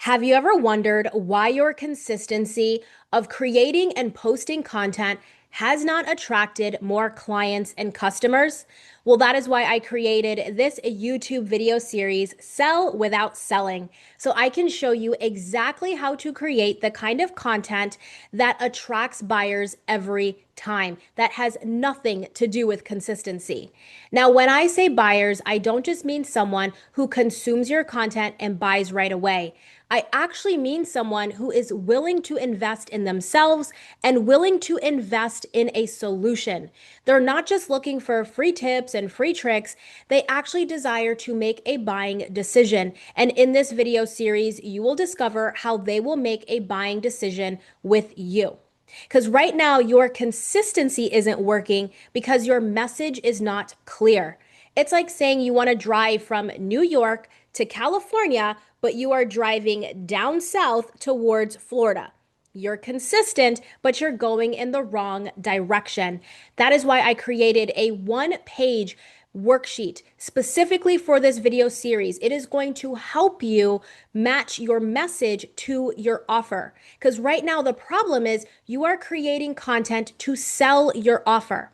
Have you ever wondered why your consistency of creating and posting content has not attracted more clients and customers? Well, that is why I created this YouTube video series, Sell Without Selling, so I can show you exactly how to create the kind of content that attracts buyers every time. That has nothing to do with consistency. Now, when I say buyers, I don't just mean someone who consumes your content and buys right away. I actually mean someone who is willing to invest in themselves and willing to invest in a solution. They're not just looking for free tips and free tricks, they actually desire to make a buying decision. And in this video series, you will discover how they will make a buying decision with you. Because right now, your consistency isn't working because your message is not clear. It's like saying you want to drive from New York to California, but you are driving down south towards Florida. You're consistent, but you're going in the wrong direction. That is why I created a one-page worksheet specifically for this video series. It is going to help you match your message to your offer. Because right now, the problem is you are creating content to sell your offer.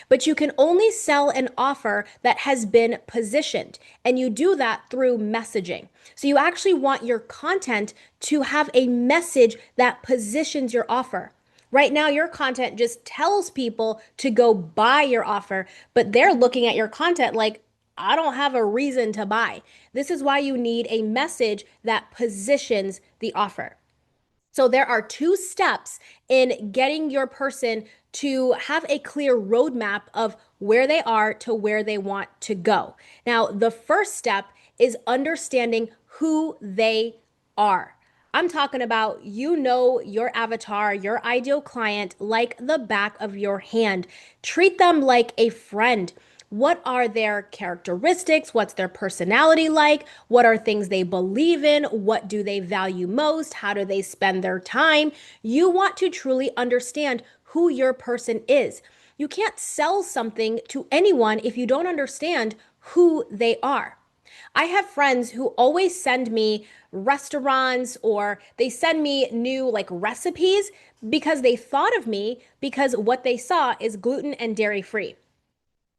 But you can only sell an offer that has been positioned, and you do that through messaging. So you actually want your content to have a message that positions your offer. Right now, your content just tells people to go buy your offer, but they're looking at your content like, I don't have a reason to buy. This is why you need a message that positions the offer. So there are two steps in getting your person to have a clear roadmap of where they are to where they want to go. Now, the first step is understanding who they are. I'm talking about you know your avatar, your ideal client, like the back of your hand. Treat them like a friend. What are their characteristics? What's their personality like? What are things they believe in? What do they value most? How do they spend their time? You want to truly understand who your person is. You can't sell something to anyone if you don't understand who they are. I have friends who always send me restaurants or they send me new like recipes because they thought of me because what they saw is gluten and dairy free.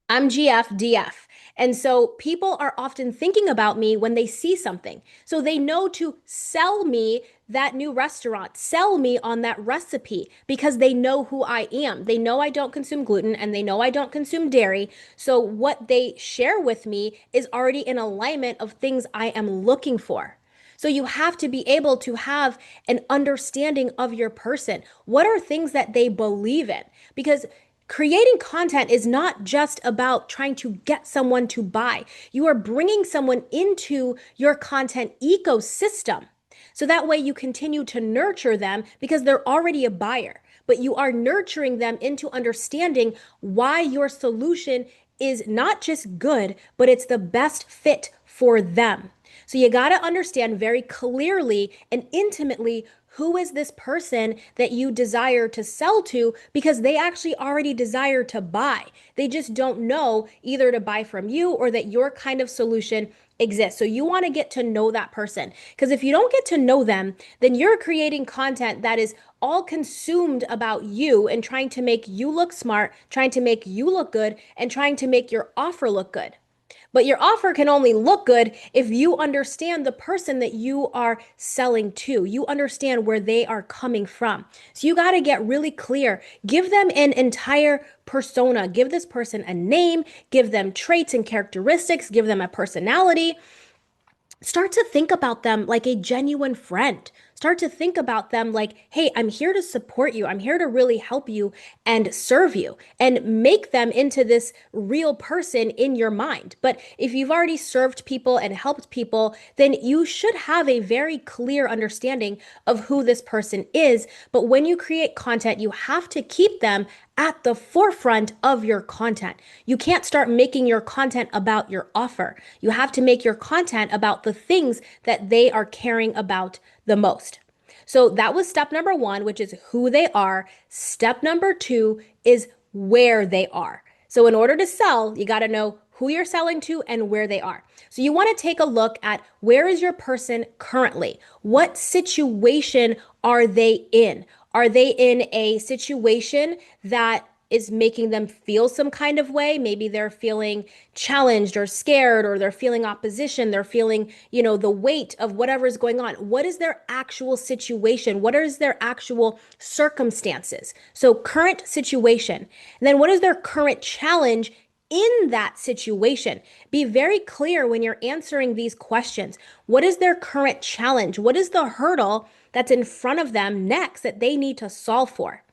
I'm GFDF. And so people are often thinking about me when they see something. So they know to sell me that new restaurant, sell me on that recipe because they know who I am. They know I don't consume gluten and they know I don't consume dairy. So what they share with me is already in alignment of things I am looking for. So you have to be able to have an understanding of your person. What are things that they believe in? Because creating content is not just about trying to get someone to buy. You are bringing someone into your content ecosystem. So that way you continue to nurture them because they're already a buyer, but you are nurturing them into understanding why your solution is not just good, but it's the best fit for them. So you got to understand very clearly and intimately who is this person that you desire to sell to because they actually already desire to buy. They just don't know either to buy from you or that your kind of solution exists. So you want to get to know that person because if you don't get to know them, then you're creating content that is all consumed about you and trying to make you look smart, trying to make you look good, and trying to make your offer look good. But your offer can only look good if you understand the person that you are selling to. You understand where they are coming from. So you got to get really clear. Give them an entire persona. Give this person a name, give them traits and characteristics, give them a personality. Start to think about them like a genuine friend. Start to think about them like, hey, I'm here to support you. I'm here to really help you and serve you and make them into this real person in your mind. But if you've already served people and helped people, then you should have a very clear understanding of who this person is. But when you create content, you have to keep them at the forefront of your content. You can't start making your content about your offer. You have to make your content about the things that they are caring about the most. So that was step number one, which is who they are. Step number two is where they are. So in order to sell, you got to know who you're selling to, and where they are. So you want to take a look at where is your person currently? What situation are they in? Are they in a situation that is making them feel some kind of way? Maybe they're feeling challenged or scared, or they're feeling opposition. They're feeling, the weight of whatever is going on. What is their actual situation? What is their actual circumstances? So, current situation. And then, what is their current challenge in that situation? Be very clear when you're answering these questions. What is their current challenge? What is the hurdle that's in front of them next that they need to solve for?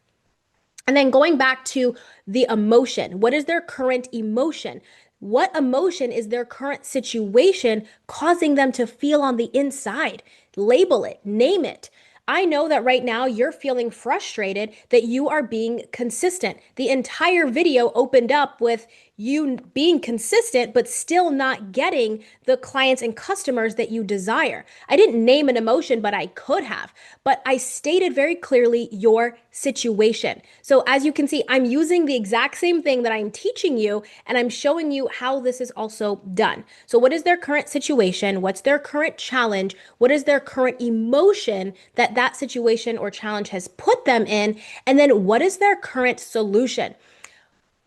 And then going back to the emotion, what is their current emotion? What emotion is their current situation causing them to feel on the inside? Label it, name it. I know that right now you're feeling frustrated that you are being consistent. The entire video opened up with you being consistent, but still not getting the clients and customers that you desire. I didn't name an emotion, but I could have. But I stated very clearly your situation. So as you can see, I'm using the exact same thing that I'm teaching you, and I'm showing you how this is also done. So what is their current situation? What's their current challenge? What is their current emotion that that situation or challenge has put them in? And then what is their current solution?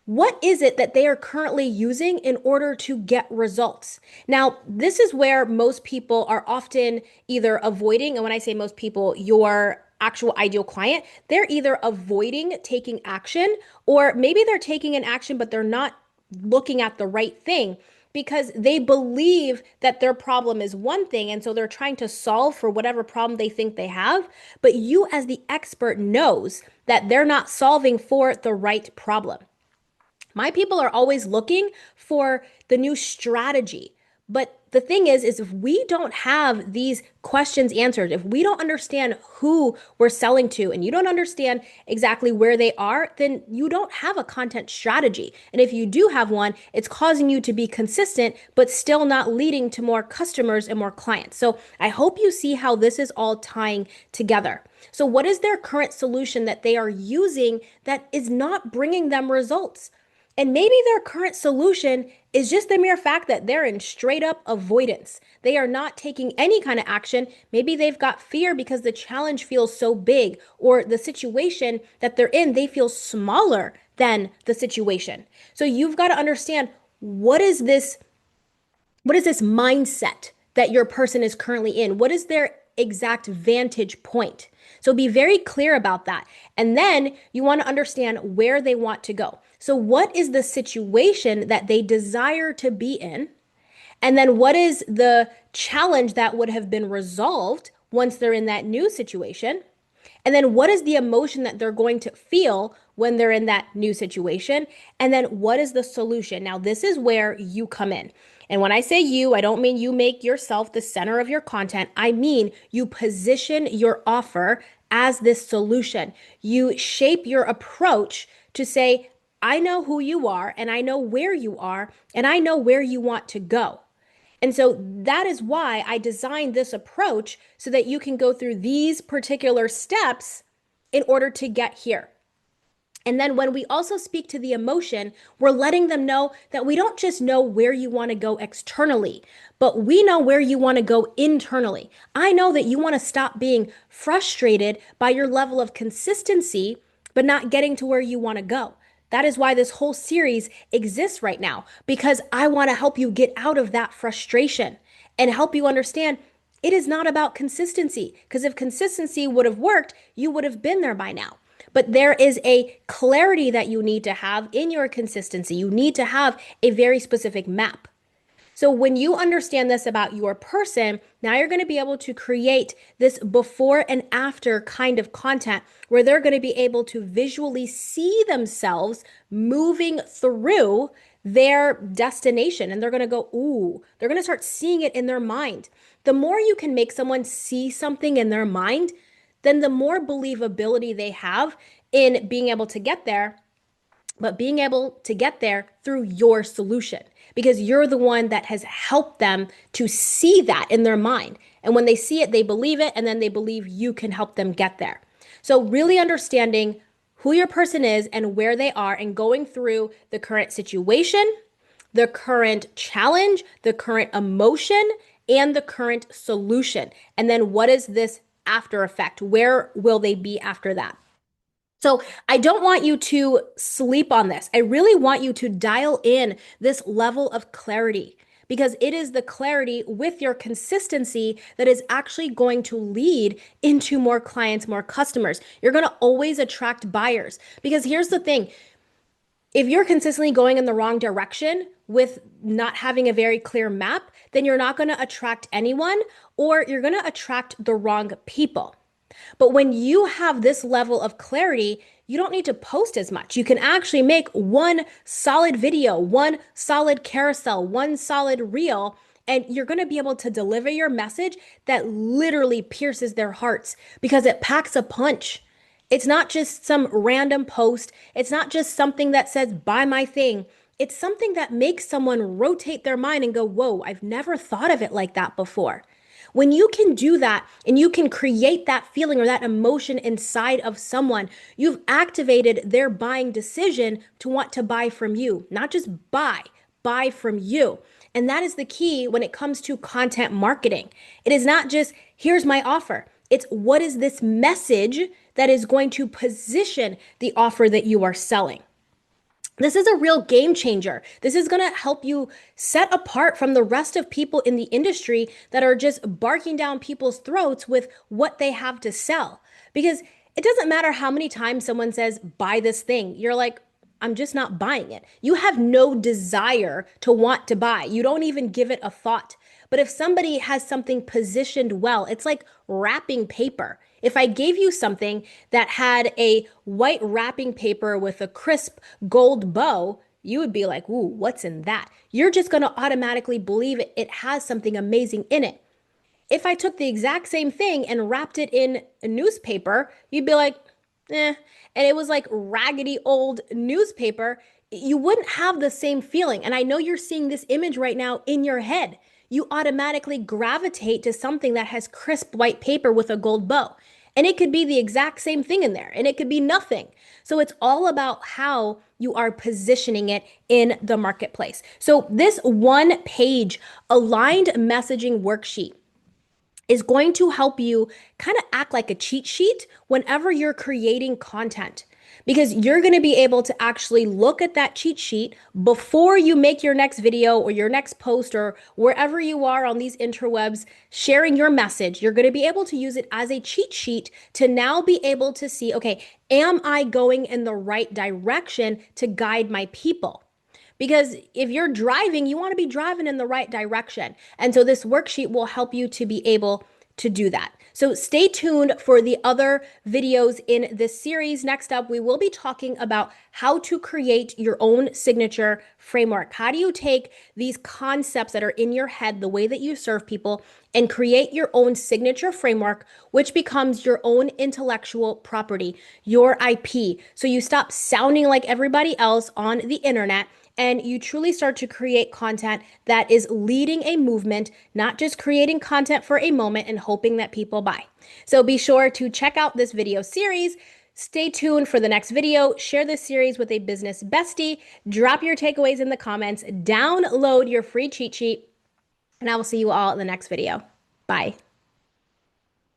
What is it that they are currently using in order to get results? Now, this is where most people are often either avoiding, and when I say most people, your actual ideal client, they're either avoiding taking action, or maybe they're taking an action, but they're not looking at the right thing because they believe that their problem is one thing. And so they're trying to solve for whatever problem they think they have. But you, as the expert, knows that they're not solving for the right problem. My people are always looking for the new strategy. But the thing is if we don't have these questions answered, if we don't understand who we're selling to and you don't understand exactly where they are, then you don't have a content strategy. And if you do have one, it's causing you to be consistent, but still not leading to more customers and more clients. So I hope you see how this is all tying together. So what is their current solution that they are using that is not bringing them results? And maybe their current solution is just the mere fact that they're in straight up avoidance. They are not taking any kind of action. Maybe they've got fear because the challenge feels so big, or the situation that they're in, they feel smaller than the situation. So you've got to understand, what is this mindset that your person is currently in? What is their exact vantage point? So be very clear about that. And then you want to understand where they want to go. So, what is the situation that they desire to be in? And then, what is the challenge that would have been resolved once they're in that new situation? And then what is the emotion that they're going to feel when they're in that new situation? And then what is the solution? Now, this is where you come in. And when I say you, I don't mean you make yourself the center of your content. I mean you position your offer as this solution. You shape your approach to say, I know who you are, and I know where you are, and I know where you want to go. And so that is why I designed this approach so that you can go through these particular steps in order to get here. And then when we also speak to the emotion, we're letting them know that we don't just know where you want to go externally, but we know where you want to go internally. I know that you want to stop being frustrated by your level of consistency, but not getting to where you want to go. That is why this whole series exists right now, because I want to help you get out of that frustration and help you understand it is not about consistency. Because if consistency would have worked, you would have been there by now. But there is a clarity that you need to have in your consistency. You need to have a very specific map. So when you understand this about your person, now you're going to be able to create this before and after kind of content where they're going to be able to visually see themselves moving through their destination. And they're going to go, ooh, they're going to start seeing it in their mind. The more you can make someone see something in their mind, then the more believability they have in being able to get there, but being able to get there through your solution, because you're the one that has helped them to see that in their mind. And when they see it, they believe it, and then they believe you can help them get there. So really understanding who your person is and where they are, and going through the current situation, the current challenge, the current emotion, and the current solution. And then what is this after effect? Where will they be after that? So I don't want you to sleep on this. I really want you to dial in this level of clarity because it is the clarity with your consistency that is actually going to lead into more clients, more customers. You're going to always attract buyers because here's the thing. If you're consistently going in the wrong direction with not having a very clear map, then you're not going to attract anyone or you're going to attract the wrong people. But when you have this level of clarity, you don't need to post as much. You can actually make one solid video, one solid carousel, one solid reel, and you're going to be able to deliver your message that literally pierces their hearts because it packs a punch. It's not just some random post. It's not just something that says, buy my thing. It's something that makes someone rotate their mind and go, whoa, I've never thought of it like that before. When you can do that and you can create that feeling or that emotion inside of someone, you've activated their buying decision to want to buy from you, not just buy from you. And that is the key when it comes to content marketing. It is not just, here's my offer. It's what is this message that is going to position the offer that you are selling. This is a real game changer. This is going to help you set apart from the rest of people in the industry that are just barking down people's throats with what they have to sell. Because it doesn't matter how many times someone says, buy this thing. You're like, I'm just not buying it. You have no desire to want to buy. You don't even give it a thought. But if somebody has something positioned well, it's like wrapping paper. If I gave you something that had a white wrapping paper with a crisp gold bow, you would be like, ooh, what's in that? You're just going to automatically believe it has something amazing in it. If I took the exact same thing and wrapped it in a newspaper, you'd be like, eh. And it was like raggedy old newspaper. You wouldn't have the same feeling. And I know you're seeing this image right now in your head. You automatically gravitate to something that has crisp white paper with a gold bow. And it could be the exact same thing in there, and it could be nothing. So it's all about how you are positioning it in the marketplace. So this one page aligned messaging worksheet is going to help you kind of act like a cheat sheet whenever you're creating content. Because you're going to be able to actually look at that cheat sheet before you make your next video or your next post or wherever you are on these interwebs sharing your message. You're going to be able to use it as a cheat sheet to now be able to see, okay, am I going in the right direction to guide my people? Because if you're driving, you want to be driving in the right direction. And so this worksheet will help you to be able to do that. So stay tuned for the other videos in this series. Next up, we will be talking about how to create your own signature framework. How do you take these concepts that are in your head, the way that you serve people, and create your own signature framework, which becomes your own intellectual property, your IP. So you stop sounding like everybody else on the internet and you truly start to create content that is leading a movement, not just creating content for a moment and hoping that people buy. So be sure to check out this video series. Stay tuned for the next video. Share this series with a business bestie. Drop your takeaways in the comments. Download your free cheat sheet. And I will see you all in the next video. Bye.